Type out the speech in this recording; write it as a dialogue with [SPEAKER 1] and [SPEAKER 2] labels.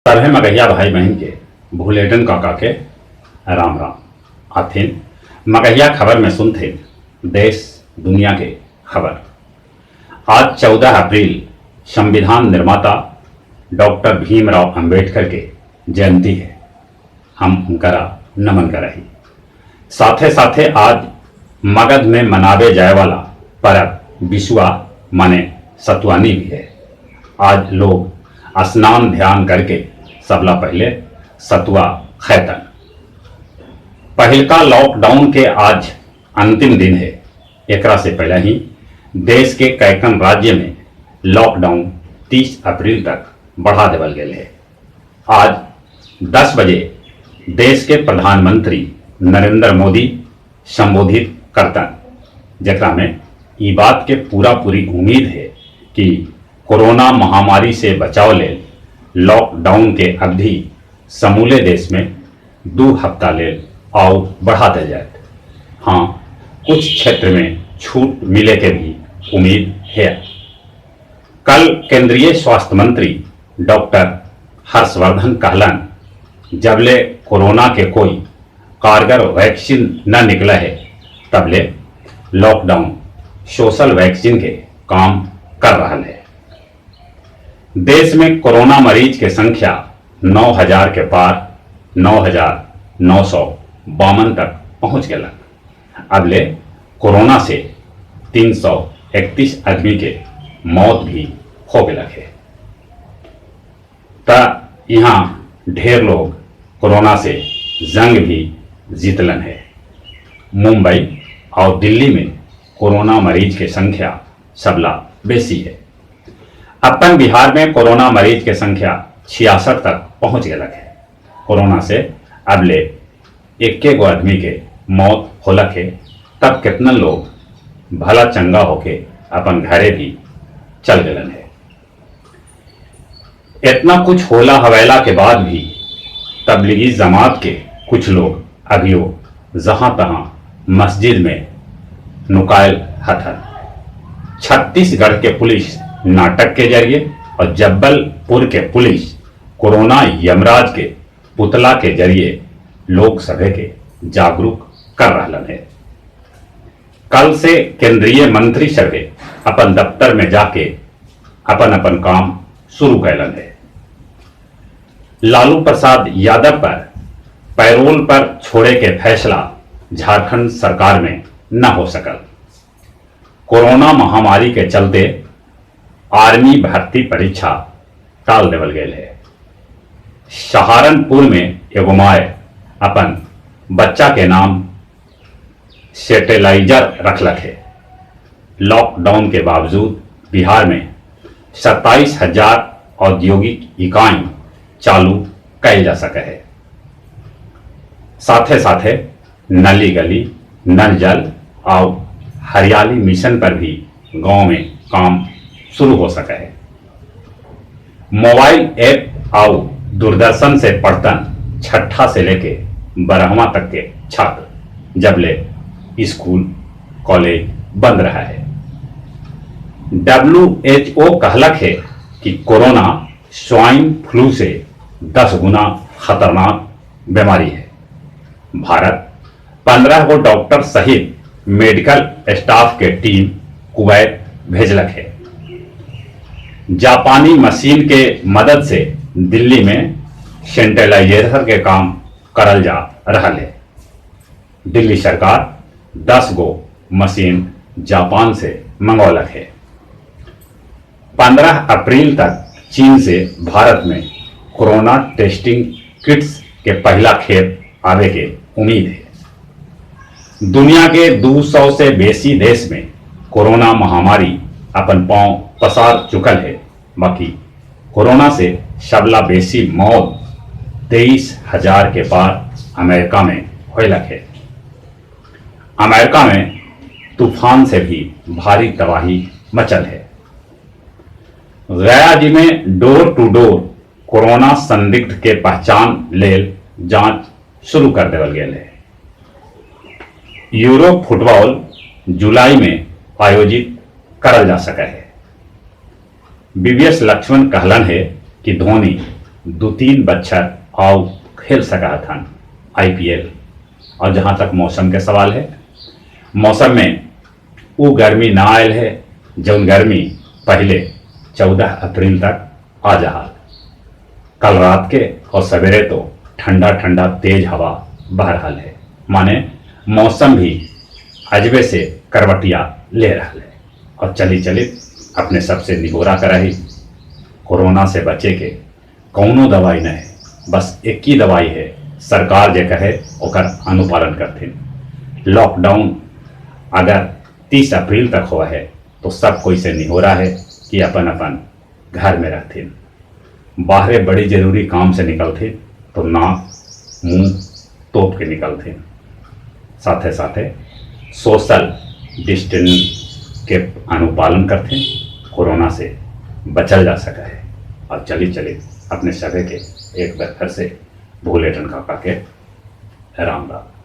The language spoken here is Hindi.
[SPEAKER 1] सभे मगहिया भाई बहन के भूलेडन काका के राम राम। आथिन मगहिया खबर में सुनते देश दुनिया के खबर। आज 14 अप्रैल संविधान निर्माता डॉक्टर भीमराव अंबेडकर के जयंती है। हम उनकरा नमन करही। साथे साथे आज मगध में मनावे जाए वाला परब बिसुआ माने सतुआनी भी है। आज लोग स्नान ध्यान करके सबला पहले सतुआ खैतन। पहिलका लॉकडाउन के आज अंतिम दिन है। एकरा से पहले ही देश के कैकन राज्य में लॉकडाउन 30 अप्रैल तक बढ़ा देवल गया है। आज 10 बजे देश के प्रधानमंत्री नरेंद्र मोदी संबोधित करतन, जकरा में ई बात के पूरी उम्मीद है कि कोरोना महामारी से बचाव ले लॉकडाउन के अवधि समूले देश में 2 हफ्ता ले और बढ़ा दिया जाए। हाँ, कुछ क्षेत्र में छूट मिले के भी उम्मीद है। कल केंद्रीय स्वास्थ्य मंत्री डॉक्टर हर्षवर्धन कहलन, जबले कोरोना के कोई कारगर वैक्सीन न निकला है तबले लॉकडाउन सोशल वैक्सीन के काम कर रहा है। देश में कोरोना मरीज के संख्या 9,000 के पार 9,952 तक पहुंच गया। अबले कोरोना से 331 आदमी के मौत भी हो गया है। त यहाँ ढेर लोग कोरोना से जंग भी जीतलन है। मुंबई और दिल्ली में कोरोना मरीज की संख्या सबला बेसी है। अपन बिहार में कोरोना मरीज की संख्या 66 तक पहुंच गया है। कोरोना से अबले 21 आदमी के मौत होलक है। तब कितना लोग भला चंगा होके अपन घरे भी चल गए है। इतना कुछ होला हवेला के बाद भी तबलीगी जमात के कुछ लोग अभियो जहां तहां मस्जिद में नुकायल हथन। छत्तीसगढ़ के पुलिस नाटक के जरिए और जब्बलपुर के पुलिस कोरोना यमराज के पुतला के जरिए लोक सभा के जागरूक कर रहा है। कल से केंद्रीय मंत्री सभे अपन दफ्तर में जाके अपन अपन काम शुरू कैलन है। लालू प्रसाद यादव पर पैरोल पर छोड़े के फैसला झारखंड सरकार में न हो सकल। कोरोना महामारी के चलते आर्मी भर्ती परीक्षा टाल देवल गए है। सहारनपुर में एगो माए अपन बच्चा के नाम सेटेलाइजर रखलक है। लॉकडाउन के बावजूद बिहार में 27,000 औद्योगिक इकाई चालू कैल जा सके है। साथे साथे नली गली नल जल और हरियाली मिशन पर भी गांव में काम शुरू हो सके है। मोबाइल ऐप और दूरदर्शन से पढ़तन छठा से लेके 12वां तक के छात्र जबले स्कूल कॉलेज बंद रहा है। WHO कहलक है कि कोरोना स्वाइन फ्लू से 10 गुना खतरनाक बीमारी है। भारत 15 गो डॉक्टर सहित मेडिकल स्टाफ के टीम कुवैत भेजलक है। जापानी मशीन के मदद से दिल्ली में सैनिटाइजेशन के काम करल जा रहा है। दिल्ली सरकार 10 गो मशीन जापान से मंगौलक है। 15 अप्रैल तक चीन से भारत में कोरोना टेस्टिंग किट्स के पहला खेप आवे के उम्मीद है। दुनिया के 200 से बेसी देश में कोरोना महामारी अपन पांव पसार चुकल है। बाकी कोरोना से सबला बेसी मौत 23,000 के पार अमेरिका में होलक है। अमेरिका में तूफान से भी भारी तबाही मचल है। गया जी में डोर टू डोर कोरोना संदिग्ध के पहचान लेल जांच शुरू कर देवल गया है। यूरोप फुटबॉल जुलाई में आयोजित करल जा सके है। बीवीएस लक्ष्मण कहलन है कि धोनी दो तीन बच्चर आओ खेल सका था IPL। और जहाँ तक मौसम के सवाल है, मौसम में वो गर्मी ना आयल है जौन गर्मी पहले 14 अप्रैल तक आ जहाल। कल रात के और सवेरे तो ठंडा ठंडा तेज हवा बह रहा है, माने मौसम भी अजबे से करवटिया ले रहा है। और चली चली अपने सबसे निहोरा कराही, कोरोना से बचे के कौनो दवाई न है, बस एक ही दवाई है, सरकार जे कहे ओकर अनुपालन करथिन। लॉकडाउन अगर 30 अप्रैल तक हुआ है तो सब कोई से निहोरा है कि अपन अपन घर में रहथिन। बाहरे बड़ी जरूरी काम से निकलथिन तो नाक मुंह तोप के निकलथिन। साथे साथे सोशल डिस्टेंस के अनुपालन करथिन, कोरोना से बचल जा सका है। और चली चली अपने सभी के एक बार फिर से भोलेटन काका के राम राम।